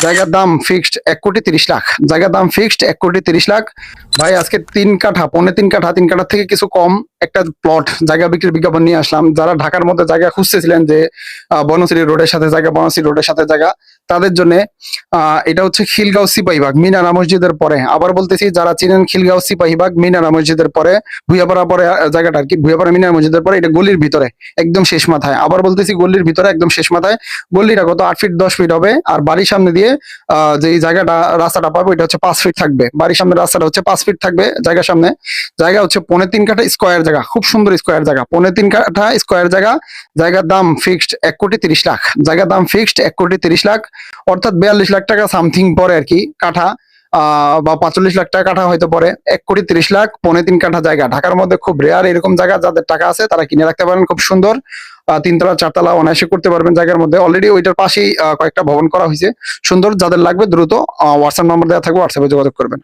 জায়গার দাম ফিক্সড 1,30,00,000। জায়গার দাম ফিক্সড 1,30,00,000। ভাই আজকে 3 কাঠা, 3.25 কাঠা, 3 কাঠার থেকে কিছু কম একটা প্লট জায়গা বিক্রির বিজ্ঞাপন নিয়ে আসলাম। যারা ঢাকার মধ্যে জায়গা খুঁজতেছিলেন যে বনশ্রী রোডের সাথে জায়গা, বনশ্রী রোডের সাথে জায়গা, তাদের জন্য এটা হচ্ছে খিলগাঁও সিপাহীবাগ মিনারা মসজিদের পরে। আবার বলতেছি, যারা চিনেন খিলগাঁও সিপাহীবাগ মিনারা মসজিদের পরে, ভুইয়াপাড়া পরে জায়গাটা আর কি, ভুইয়াপাড়া মিনারা মসজিদের পরে, এটা গলির ভিতরে একদম শেষ মাথায়। আবার বলতেছি, গলির ভিতরে একদম শেষ মাথায়। গলিটা কত 8 ফিট 10 ফিট হবে। আর বাড়ির সামনে দিয়ে যে এই জায়গাটা রাস্তাটা পাবে ওইটা হচ্ছে 5 ফিট থাকবে। বাড়ির সামনে রাস্তাটা হচ্ছে 5 ফিট থাকবে জায়গার সামনে। জায়গা হচ্ছে 3.25 কাঠা স্কোয়ার জায়গা, খুব সুন্দর স্কোয়ার জায়গা, 3.25 কাঠা স্কোয়ার জায়গা। জায়গার দাম ফিক্সড 1,30,00,000। জায়গার দাম ফিক্সড 1,30,00,000, অর্থাৎ 42 লাখ টাকা সামথিং পরে আর কি কাঠা, বা 45 লাখ টাকা কাঠা হয়তো পরে। 1,30,00,000 3.25 কাঠা জায়গা। ঢাকার মধ্যে খুব রেয়ার এরকম জায়গা, যাদের টাকা আছে তারা কিনে রাখতে পারেন। খুব সুন্দর 3 তলা 4 তলা অনায়াসে করতে পারবেন জায়গার মধ্যে। অলরেডি ওইটার পাশেই কয়েকটা ভবন করা হয়েছে। সুন্দর, যাদের লাগবে দ্রুত হোয়াটসঅ্যাপ নাম্বার দেওয়া থাকবে, হোয়াটসঅ্যাপে যোগাযোগ করবেন।